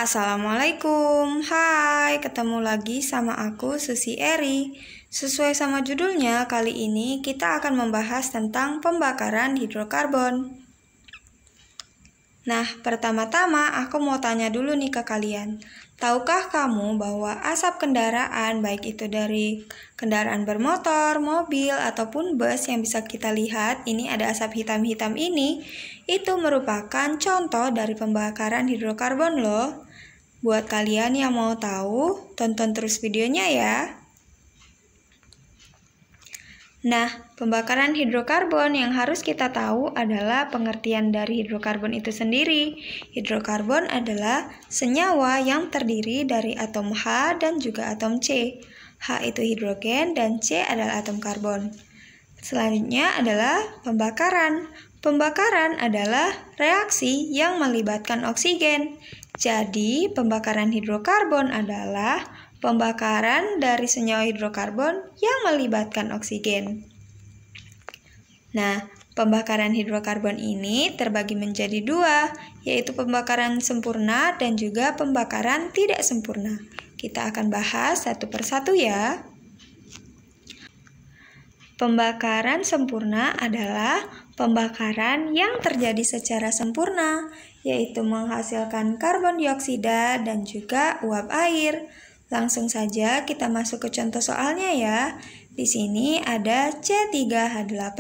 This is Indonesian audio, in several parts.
Assalamualaikum, hai, ketemu lagi sama aku Susi Eri. Sesuai sama judulnya, kali ini kita akan membahas tentang pembakaran hidrokarbon. Nah, pertama-tama aku mau tanya dulu nih ke kalian. Tahukah kamu bahwa asap kendaraan, baik itu dari kendaraan bermotor, mobil, ataupun bus yang bisa kita lihat, ini ada asap hitam-hitam ini, itu merupakan contoh dari pembakaran hidrokarbon loh. Buat kalian yang mau tahu, tonton terus videonya ya. Nah, pembakaran hidrokarbon yang harus kita tahu adalah pengertian dari hidrokarbon itu sendiri. Hidrokarbon adalah senyawa yang terdiri dari atom H dan juga atom C. H itu hidrogen dan C adalah atom karbon. Selanjutnya adalah pembakaran. Pembakaran adalah reaksi yang melibatkan oksigen. Jadi, pembakaran hidrokarbon adalah pembakaran dari senyawa hidrokarbon yang melibatkan oksigen. Nah, pembakaran hidrokarbon ini terbagi menjadi dua, yaitu pembakaran sempurna dan juga pembakaran tidak sempurna. Kita akan bahas satu persatu ya. Pembakaran sempurna adalah pembakaran yang terjadi secara sempurna, yaitu menghasilkan karbon dioksida dan juga uap air. Langsung saja kita masuk ke contoh soalnya ya. Di sini ada C3H8.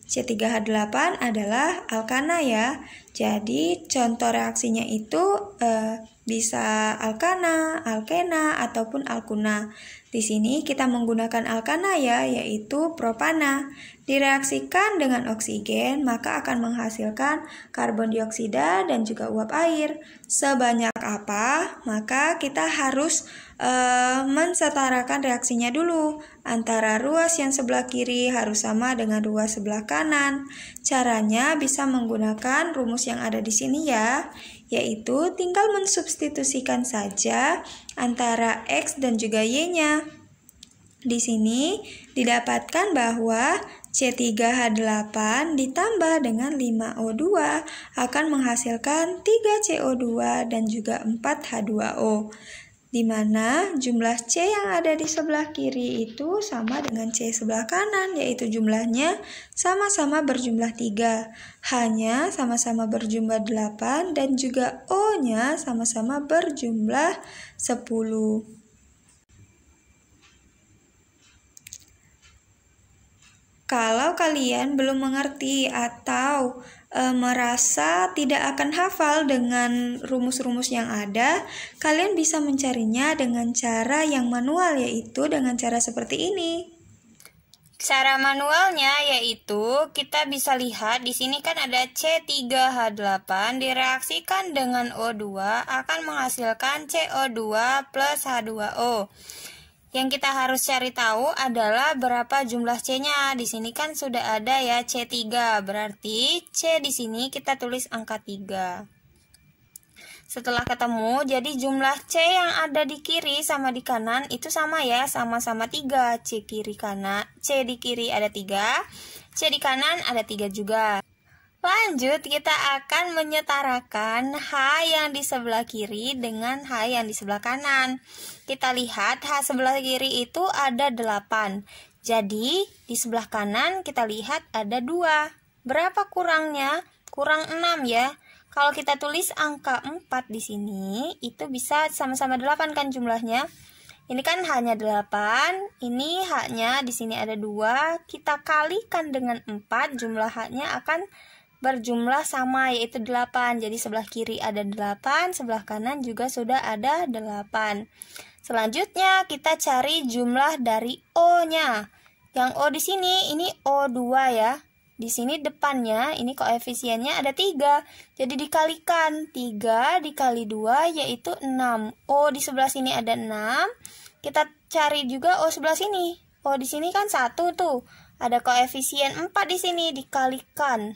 C3H8 adalah alkana ya. Jadi contoh reaksinya itu bisa alkana, alkena, ataupun alkuna. Di sini kita menggunakan alkana ya, yaitu propana. Direaksikan dengan oksigen, maka akan menghasilkan karbon dioksida dan juga uap air. Sebanyak apa? Maka kita harus mensetarakan reaksinya dulu. Antara ruas yang sebelah kiri harus sama dengan ruas sebelah kanan. Caranya bisa menggunakan rumus yang ada di sini ya, yaitu tinggal mensubstitusikan saja antara X dan juga Y-nya. Di sini didapatkan bahwa C3H8 ditambah dengan 5O2 akan menghasilkan 3CO2 dan juga 4H2O. Di mana jumlah C yang ada di sebelah kiri itu sama dengan C sebelah kanan, yaitu jumlahnya sama-sama berjumlah 3. H-nya sama-sama berjumlah 8 dan juga O-nya sama-sama berjumlah 10. Kalau kalian belum mengerti atau merasa tidak akan hafal dengan rumus-rumus yang ada, kalian bisa mencarinya dengan cara yang manual, yaitu dengan cara seperti ini. Cara manualnya yaitu kita bisa lihat di sini kan ada C3H8 direaksikan dengan O2 akan menghasilkan CO2 plus H2O. Yang kita harus cari tahu adalah berapa jumlah C-nya. Di sini kan sudah ada ya C3, berarti C di sini kita tulis angka 3. Setelah ketemu, jadi jumlah C yang ada di kiri sama di kanan itu sama ya, sama-sama 3. C kiri kanan, C di kiri ada 3, C di kanan ada 3 juga. Lanjut, kita akan menyetarakan H yang di sebelah kiri dengan H yang di sebelah kanan. Kita lihat H sebelah kiri itu ada 8. Jadi, di sebelah kanan kita lihat ada 2. Berapa kurangnya? Kurang 6 ya. Kalau kita tulis angka 4 di sini, itu bisa sama-sama 8 kan jumlahnya. Ini kan H-nya 8, ini H-nya di sini ada 2. Kita kalikan dengan 4, jumlah H-nya akan berjumlah sama, yaitu 8. Jadi sebelah kiri ada 8, sebelah kanan juga sudah ada 8. Selanjutnya kita cari jumlah dari O-nya. Yang O di sini ini O2 ya. Di sini depannya ini koefisiennya ada 3. Jadi dikalikan 3 dikali 2 yaitu 6. O di sebelah sini ada 6. Kita cari juga O sebelah sini. O di sini kan 1 tuh. Ada koefisien 4 di sini dikalikan.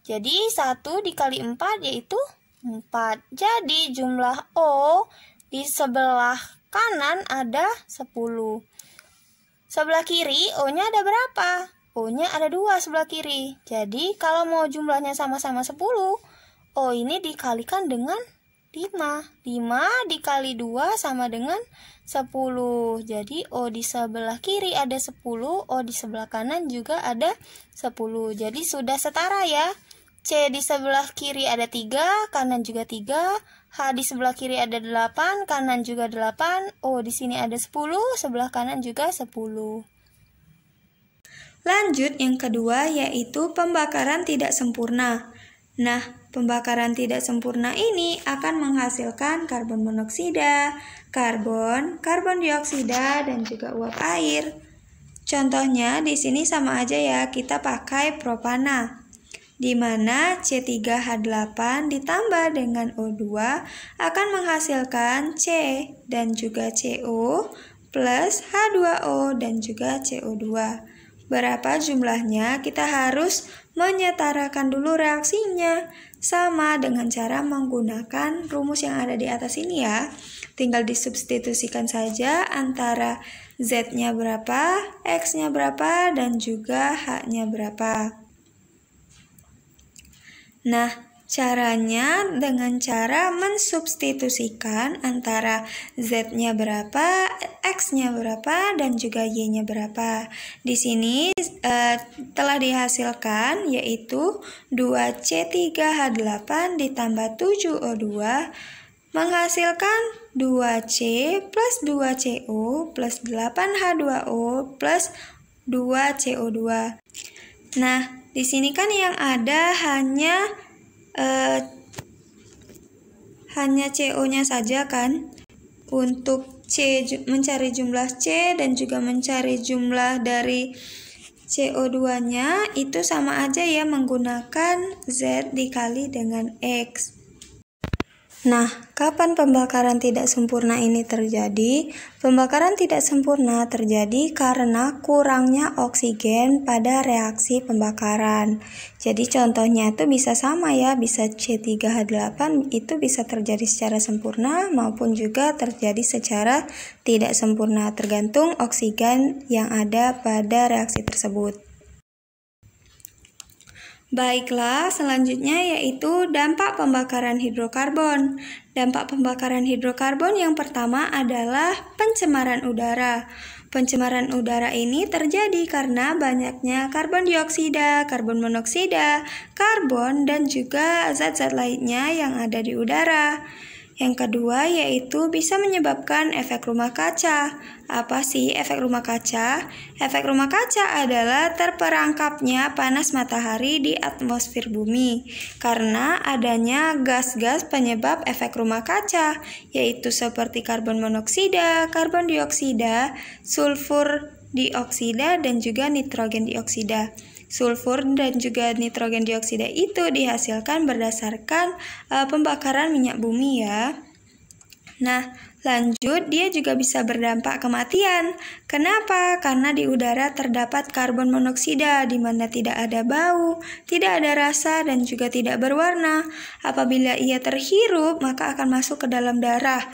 Jadi 1 dikali 4 yaitu 4. Jadi jumlah O di sebelah kanan ada 10. Sebelah kiri O-nya ada berapa? O-nya ada 2 sebelah kiri. Jadi kalau mau jumlahnya sama-sama 10, O ini dikalikan dengan 5. 5 dikali 2 sama dengan 10. Jadi O di sebelah kiri ada 10, O di sebelah kanan juga ada 10. Jadi sudah setara ya. C di sebelah kiri ada 3, kanan juga 3. H di sebelah kiri ada 8, kanan juga 8. O di sini ada 10, sebelah kanan juga 10. Lanjut yang kedua yaitu pembakaran tidak sempurna. Nah, pembakaran tidak sempurna ini akan menghasilkan karbon monoksida, karbon dioksida, dan juga uap air. Contohnya di sini sama aja ya, kita pakai propana, di mana C3H8 ditambah dengan O2 akan menghasilkan C dan juga CO plus H2O dan juga CO2. Berapa jumlahnya? Kita harus menyetarakan dulu reaksinya, sama dengan cara menggunakan rumus yang ada di atas ini ya. Tinggal disubstitusikan saja antara Z-nya berapa, X-nya berapa, dan juga H-nya berapa. Nah, caranya dengan cara mensubstitusikan antara Z-nya berapa, X-nya berapa, dan juga Y-nya berapa. Di sini telah dihasilkan yaitu 2C3H8 ditambah 7O2 menghasilkan 2C plus 2CO plus 8H2O plus 2CO2. Nah, di sini kan yang ada hanya CO-nya saja kan. Untuk C mencari jumlah C dan juga mencari jumlah dari CO2-nya itu sama aja ya, menggunakan Z dikali dengan X. Nah, kapan pembakaran tidak sempurna ini terjadi? Pembakaran tidak sempurna terjadi karena kurangnya oksigen pada reaksi pembakaran. Jadi contohnya itu bisa sama ya, bisa C3H8 itu bisa terjadi secara sempurna maupun juga terjadi secara tidak sempurna, tergantung oksigen yang ada pada reaksi tersebut. Baiklah, selanjutnya yaitu dampak pembakaran hidrokarbon. Dampak pembakaran hidrokarbon yang pertama adalah pencemaran udara. Pencemaran udara ini terjadi karena banyaknya karbon dioksida, karbon monoksida, karbon, dan juga zat-zat lainnya yang ada di udara. Yang kedua yaitu bisa menyebabkan efek rumah kaca. Apa sih efek rumah kaca? Efek rumah kaca adalah terperangkapnya panas matahari di atmosfer bumi karena adanya gas-gas penyebab efek rumah kaca, yaitu seperti karbon monoksida, karbon dioksida, sulfur dioksida, dan juga nitrogen dioksida. Sulfur dan juga nitrogen dioksida itu dihasilkan berdasarkan pembakaran minyak bumi ya. Nah, lanjut dia juga bisa berdampak kematian. Kenapa? Karena di udara terdapat karbon monoksida di mana tidak ada bau, tidak ada rasa, dan juga tidak berwarna. Apabila ia terhirup, maka akan masuk ke dalam darah.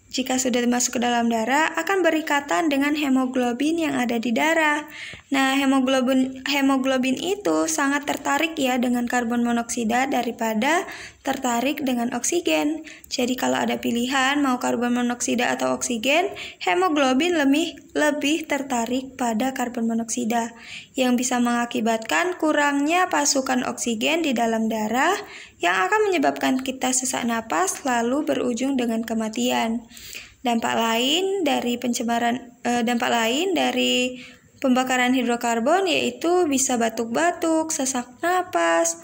Jika sudah masuk ke dalam darah, akan berikatan dengan hemoglobin yang ada di darah. Nah, hemoglobin itu sangat tertarik ya dengan karbon monoksida daripada tertarik dengan oksigen. Jadi kalau ada pilihan mau karbon monoksida atau oksigen, hemoglobin lebih tertarik pada karbon monoksida, yang bisa mengakibatkan kurangnya pasukan oksigen di dalam darah yang akan menyebabkan kita sesak napas lalu berujung dengan kematian. Dampak lain dari pembakaran hidrokarbon yaitu bisa batuk-batuk, sesak napas,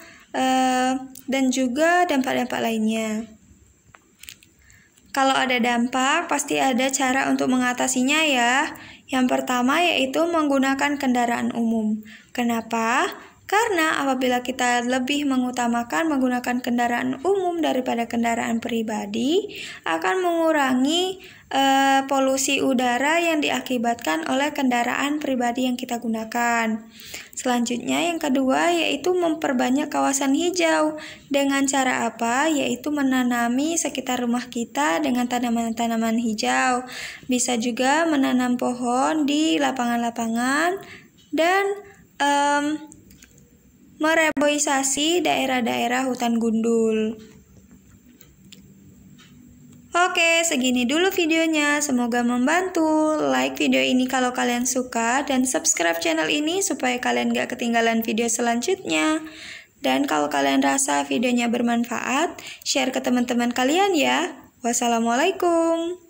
dan juga dampak-dampak lainnya. Kalau ada dampak, pasti ada cara untuk mengatasinya ya. Yang pertama yaitu menggunakan kendaraan umum. Kenapa? Karena apabila kita lebih mengutamakan menggunakan kendaraan umum daripada kendaraan pribadi, akan mengurangi polusi udara yang diakibatkan oleh kendaraan pribadi yang kita gunakan. Selanjutnya yang kedua yaitu memperbanyak kawasan hijau. Dengan cara apa? Yaitu menanami sekitar rumah kita dengan tanaman-tanaman hijau. Bisa juga menanam pohon di lapangan-lapangan dan mereboisasi daerah-daerah hutan gundul. Oke, segini dulu videonya. Semoga membantu. Like video ini kalau kalian suka dan subscribe channel ini supaya kalian gak ketinggalan video selanjutnya. Dan kalau kalian rasa videonya bermanfaat, share ke teman-teman kalian ya. Wassalamualaikum.